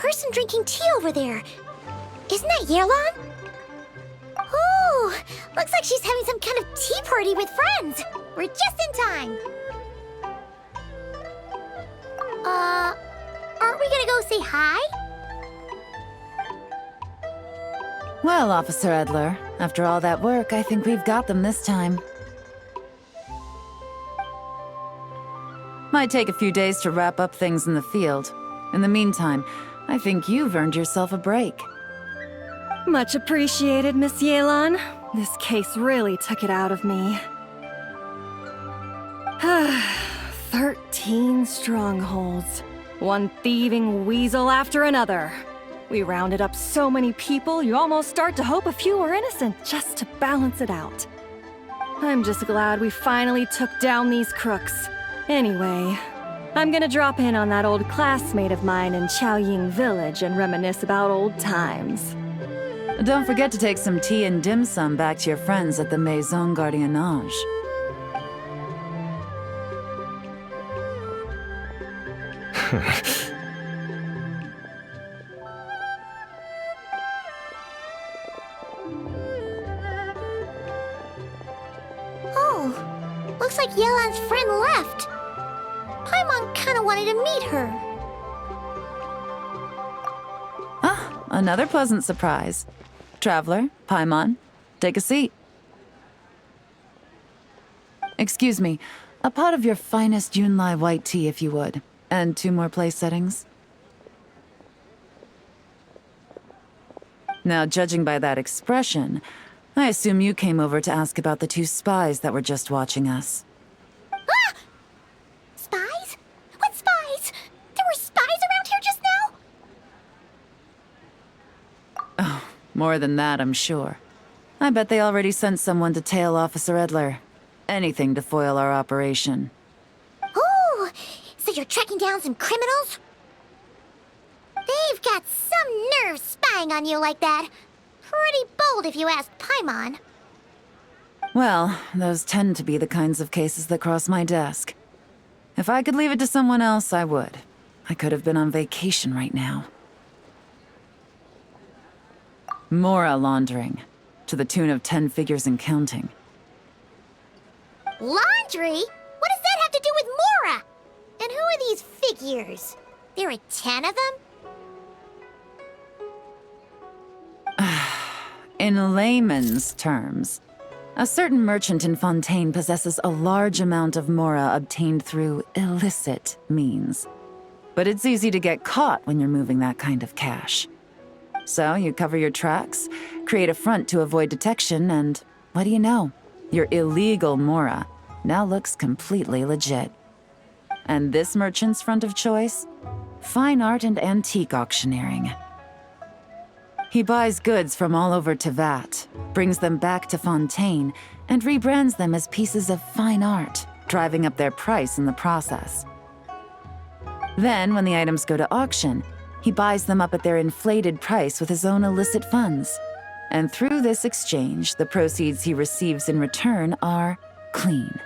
person drinking tea over there. Isn't that Yelan? Oh, looks like she's having some kind of tea party with friends. We're just in time. Aren't we gonna go say hi? Well, Officer Edler, after all that work, I think we've got them this time. Might take a few days to wrap up things in the field. In the meantime, I think you've earned yourself a break. Much appreciated, Miss Yelan. This case really took it out of me. 13 strongholds. One thieving weasel after another. We rounded up so many people, you almost start to hope a few were innocent just to balance it out. I'm just glad we finally took down these crooks. Anyway, I'm gonna drop in on that old classmate of mine in Chaoying Village and reminisce about old times. Don't forget to take some tea and dim sum back to your friends at the Maison Gardiennage. Oh, looks like Yelan's friend left. Paimon kinda wanted to meet her. Ah, another pleasant surprise. Traveler, Paimon, take a seat. Excuse me, a pot of your finest Yunlai white tea, if you would. And 2 more place settings. Now, judging by that expression, I assume you came over to ask about the 2 spies that were just watching us. Ah! Spies? What spies? There were spies around here just now? Oh, more than that, I'm sure. I bet they already sent someone to tail Officer Edler. Anything to foil our operation. Oh, so you're tracking down some criminals? They've got some nerve spying on you like that. Pretty bold if you ask Paimon. Well, those tend to be the kinds of cases that cross my desk. If I could leave it to someone else, I would. I could have been on vacation right now. Mora laundering, to the tune of 10 figures and counting. Laundry? What does that have to do with Mora? And who are these figures? There are 10 of them? In layman's terms, a certain merchant in Fontaine possesses a large amount of Mora obtained through illicit means. But it's easy to get caught when you're moving that kind of cash. So you cover your tracks, create a front to avoid detection, and what do you know? Your illegal Mora now looks completely legit. And this merchant's front of choice? Fine art and antique auctioneering. He buys goods from all over Tevat, brings them back to Fontaine, and rebrands them as pieces of fine art, driving up their price in the process. Then, when the items go to auction, he buys them up at their inflated price with his own illicit funds. And through this exchange, the proceeds he receives in return are clean.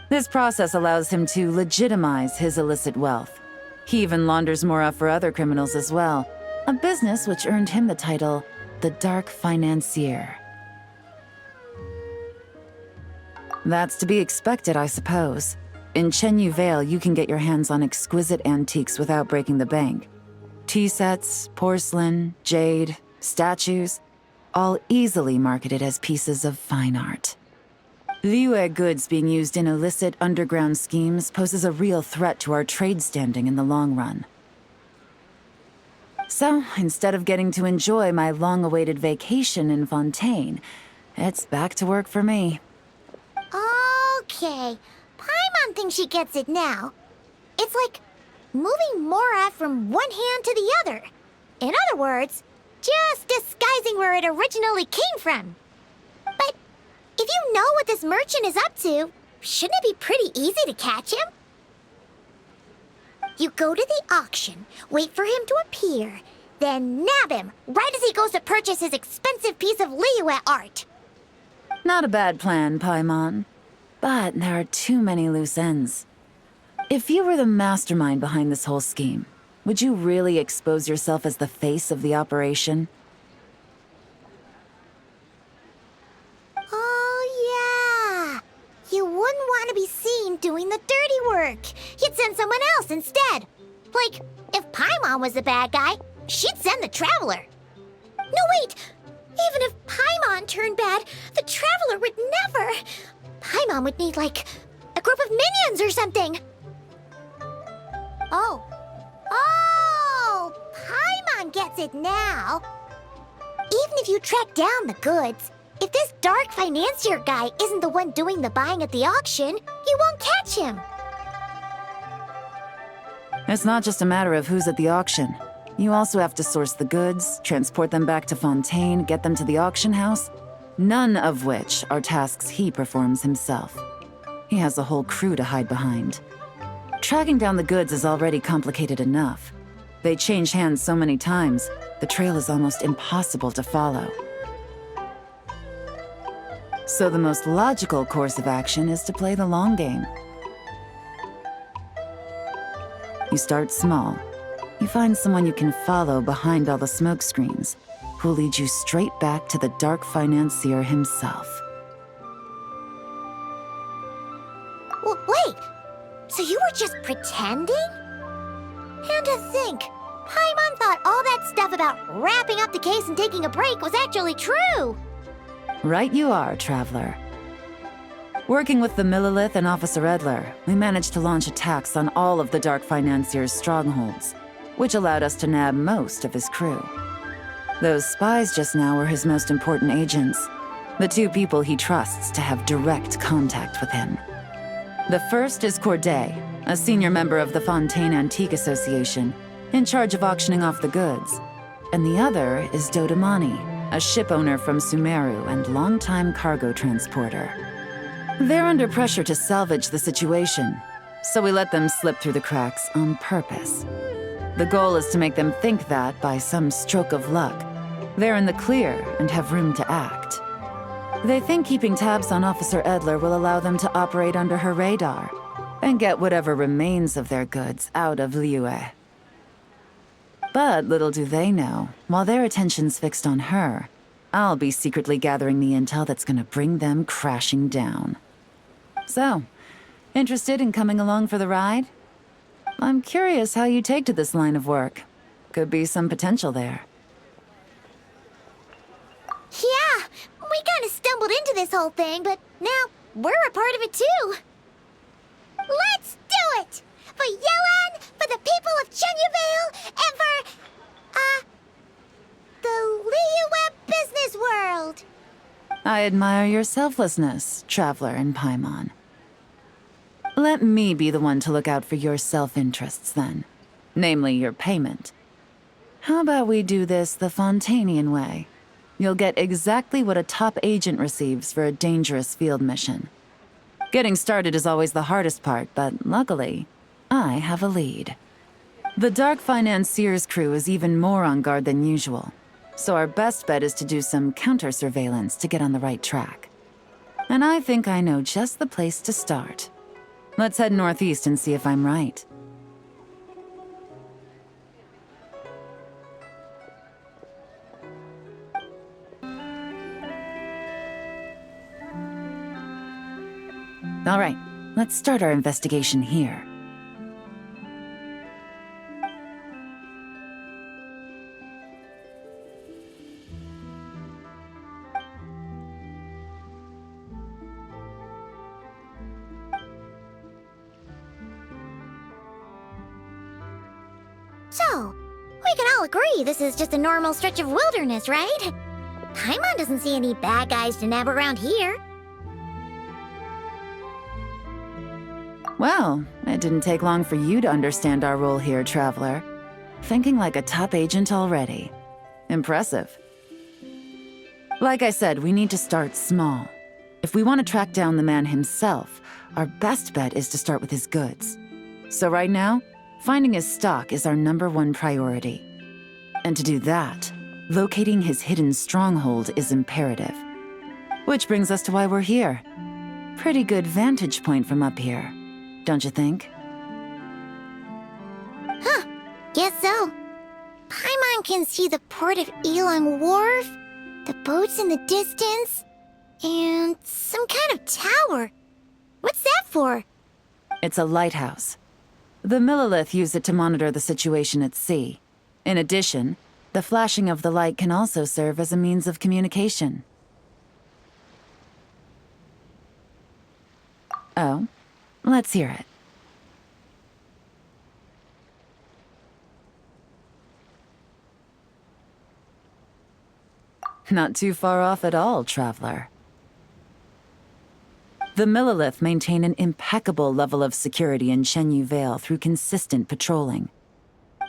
This process allows him to legitimize his illicit wealth. He even launders Mora for other criminals as well, a business which earned him the title, the Dark Financier. That's to be expected, I suppose. In Chenyu Vale, you can get your hands on exquisite antiques without breaking the bank. Tea sets, porcelain, jade, statues, all easily marketed as pieces of fine art. Liyue goods being used in illicit underground schemes poses a real threat to our trade standing in the long run. So, instead of getting to enjoy my long-awaited vacation in Fontaine, it's back to work for me. Okay, Paimon thinks she gets it now. It's like moving Mora from one hand to the other. In other words, just disguising where it originally came from. But if you know what this merchant is up to, shouldn't it be pretty easy to catch him? You go to the auction, wait for him to appear, then nab him right as he goes to purchase his expensive piece of Liyue art. Not a bad plan, Paimon. But there are too many loose ends. If you were the mastermind behind this whole scheme, would you really expose yourself as the face of the operation? Oh, yeah. You wouldn't want to be seen doing the dirty work. You'd send someone else instead. Like, if Paimon was the bad guy, she'd send the Traveler. No, wait! Even if Paimon turned bad, the Traveler would never. Paimon would need, like, a group of minions or something. Oh. Oh! Paimon gets it now. Even if you track down the goods, if this dark financier guy isn't the one doing the buying at the auction, you won't catch him. It's not just a matter of who's at the auction. You also have to source the goods, transport them back to Fontaine, get them to the auction house, none of which are tasks he performs himself. He has a whole crew to hide behind. Tracking down the goods is already complicated enough. They change hands so many times, the trail is almost impossible to follow. So the most logical course of action is to play the long game. You start small. You find someone you can follow behind all the smoke screens, who'll lead you straight back to the dark financier himself. Wait, so you were just pretending? And to think, Paimon thought all that stuff about wrapping up the case and taking a break was actually true. Right you are, Traveler. Working with the Millilith and Officer Edler, we managed to launch attacks on all of the Dark Financier's strongholds, which allowed us to nab most of his crew. Those spies just now were his most important agents, the two people he trusts to have direct contact with him. The first is Corday, a senior member of the Fontaine Antique Association, in charge of auctioning off the goods. And the other is Dodamani, a ship owner from Sumeru and longtime cargo transporter. They're under pressure to salvage the situation, so we let them slip through the cracks on purpose. The goal is to make them think that, by some stroke of luck, they're in the clear and have room to act. They think keeping tabs on Officer Edler will allow them to operate under her radar and get whatever remains of their goods out of Liyue. But little do they know, while their attention's fixed on her, I'll be secretly gathering the intel that's gonna bring them crashing down. So, interested in coming along for the ride? I'm curious how you take to this line of work. Could be some potential there. Yeah, we kind of stumbled into this whole thing, but now we're a part of it too. Let's do it! For Yelan, for the people of Chenyavale, and for, the Liyue business world. I admire your selflessness, Traveler and Paimon. Let me be the one to look out for your self-interests, then. Namely, your payment. How about we do this the Fontainian way? You'll get exactly what a top agent receives for a dangerous field mission. Getting started is always the hardest part, but luckily, I have a lead. The Dark Financier's crew is even more on guard than usual, so our best bet is to do some counter-surveillance to get on the right track. And I think I know just the place to start. Let's head northeast and see if I'm right. All right, let's start our investigation here. So, we can all agree this is just a normal stretch of wilderness, right? Paimon doesn't see any bad guys to nab around here. Well, it didn't take long for you to understand our role here, Traveler. Thinking like a top agent already. Impressive. Like I said, we need to start small. If we want to track down the man himself, our best bet is to start with his goods. So right now, finding his stock is our #1 priority. And to do that, locating his hidden stronghold is imperative. Which brings us to why we're here. Pretty good vantage point from up here, don't you think? Guess so. Paimon can see the port of Elang Wharf, the boats in the distance, and some kind of tower. What's that for? It's a lighthouse. The Millilith use it to monitor the situation at sea. In addition, the flashing of the light can also serve as a means of communication. Oh, let's hear it. Not too far off at all, traveler. The Millilith maintain an impeccable level of security in Shenyu Vale through consistent patrolling.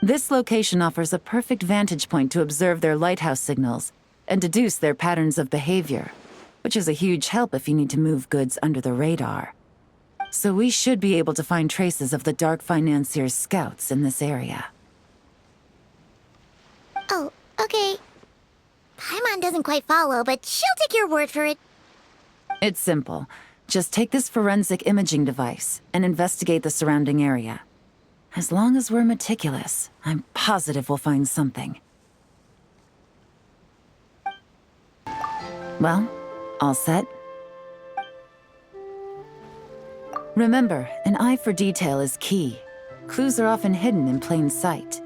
This location offers a perfect vantage point to observe their lighthouse signals and deduce their patterns of behavior, which is a huge help if you need to move goods under the radar. So we should be able to find traces of the Dark Financier's scouts in this area. Oh, okay. Paimon doesn't quite follow, but she'll take your word for it. It's simple. Just take this forensic imaging device and investigate the surrounding area. As long as we're meticulous, I'm positive we'll find something. Well, all set? Remember, an eye for detail is key. Clues are often hidden in plain sight.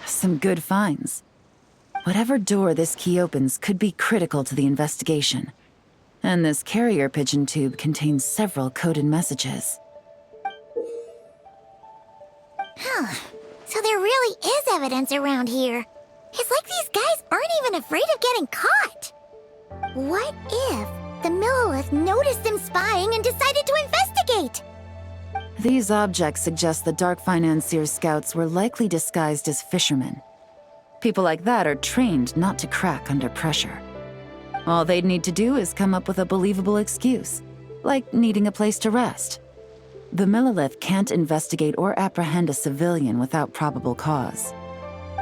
Some good finds. Whatever door this key opens could be critical to the investigation. And this carrier pigeon tube contains several coded messages. So there really is evidence around here. It's like these guys aren't even afraid of getting caught. What if the Millilith noticed them spying and decided to investigate? These objects suggest the Dark Financier's scouts were likely disguised as fishermen. People like that are trained not to crack under pressure. All they'd need to do is come up with a believable excuse, like needing a place to rest. The Millilith can't investigate or apprehend a civilian without probable cause.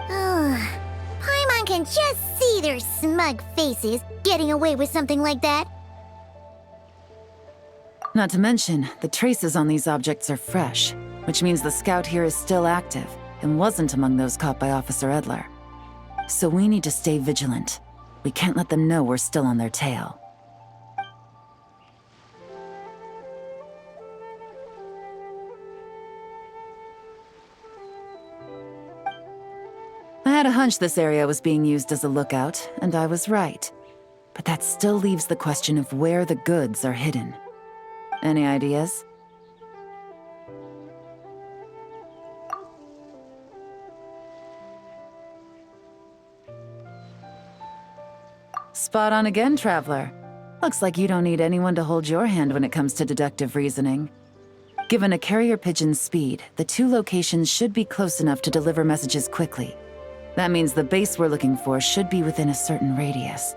Paimon can just see their smug faces getting away with something like that. Not to mention, the traces on these objects are fresh, which means the scout here is still active and wasn't among those caught by Officer Edler. So we need to stay vigilant. We can't let them know we're still on their tail. I had a hunch this area was being used as a lookout, and I was right. But that still leaves the question of where the goods are hidden. Any ideas? Spot on again, traveler. Looks like you don't need anyone to hold your hand when it comes to deductive reasoning. Given a carrier pigeon's speed, the two locations should be close enough to deliver messages quickly. That means the base we're looking for should be within a certain radius.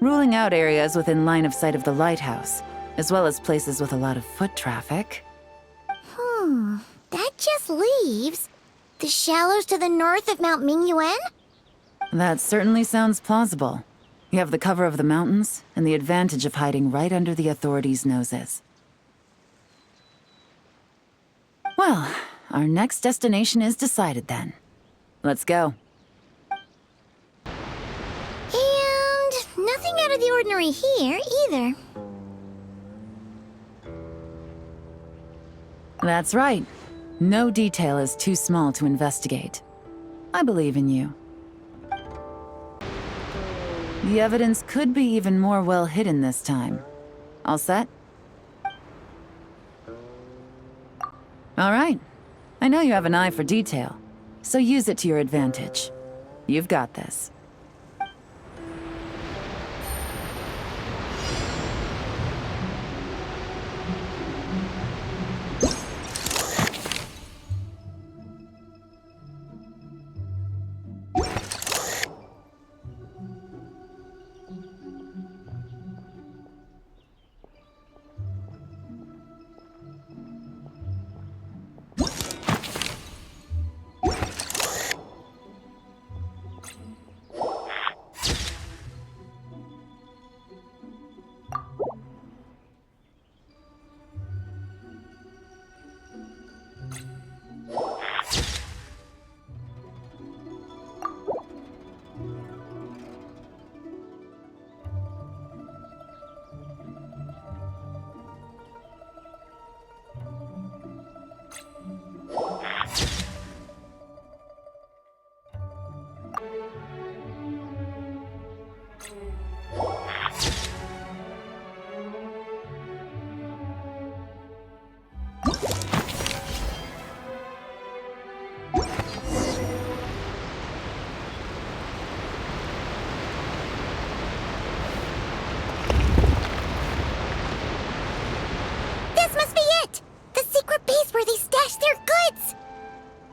Ruling out areas within line of sight of the lighthouse, as well as places with a lot of foot traffic. That just leaves the shallows to the north of Mount Mingyuan? That certainly sounds plausible. You have the cover of the mountains and the advantage of hiding right under the authorities' noses. Well, our next destination is decided then. Let's go. And nothing out of the ordinary here, either. That's right. No detail is too small to investigate. I believe in you. The evidence could be even more well hidden this time. All set? All right. I know you have an eye for detail, so use it to your advantage. You've got this.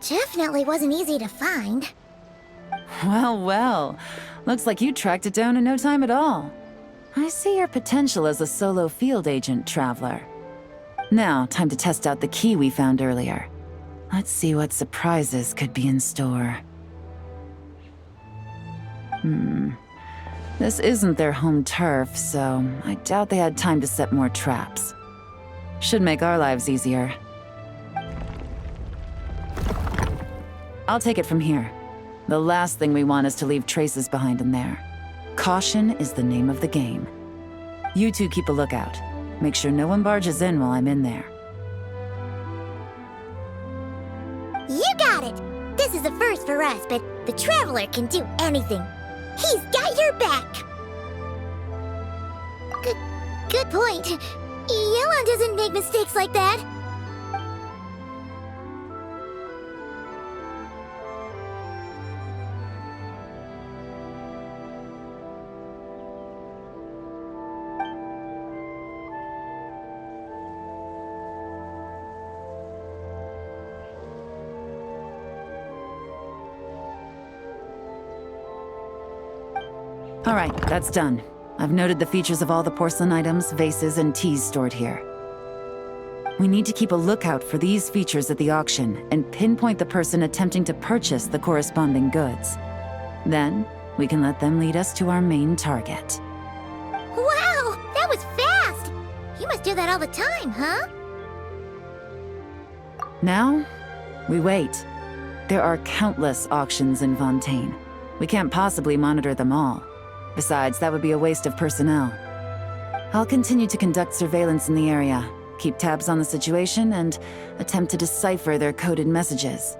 Definitely wasn't easy to find. Well, well. Looks like you tracked it down in no time at all. I see your potential as a solo field agent, Traveler. Now, time to test out the key we found earlier. Let's see what surprises could be in store. This isn't their home turf, so I doubt they had time to set more traps. Should make our lives easier. I'll take it from here. The last thing we want is to leave traces behind in there. Caution is the name of the game. You two keep a lookout. Make sure no one barges in while I'm in there. You got it! This is a first for us, but the Traveler can do anything. He's got your back! Good point. Yelan doesn't make mistakes like that. All right, that's done. I've noted the features of all the porcelain items, vases, and teas stored here. We need to keep a lookout for these features at the auction and pinpoint the person attempting to purchase the corresponding goods. Then, we can let them lead us to our main target. Wow, that was fast! You must do that all the time, huh? Now, we wait. There are countless auctions in Fontaine. We can't possibly monitor them all. Besides, that would be a waste of personnel. I'll continue to conduct surveillance in the area, keep tabs on the situation, and attempt to decipher their coded messages.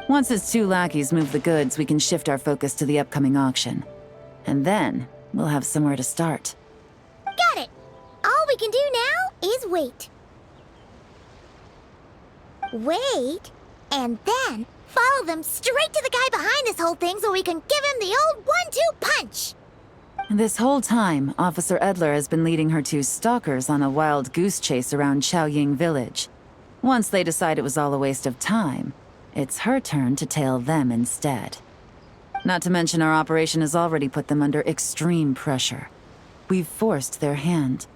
Once his two lackeys move the goods, we can shift our focus to the upcoming auction. And then, we'll have somewhere to start. Got it! All we can do now is wait. Wait, and then follow them straight to the guy behind this whole thing so we can give him the old 1-2 punch! This whole time, Officer Edler has been leading her two stalkers on a wild goose chase around Chaoying Village. Once they decide it was all a waste of time, it's her turn to tail them instead. Not to mention our operation has already put them under extreme pressure. We've forced their hand.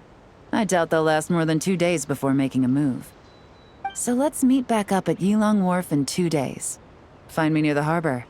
I doubt they'll last more than 2 days before making a move. So let's meet back up at Yilong Wharf in 2 days. Find me near the harbor.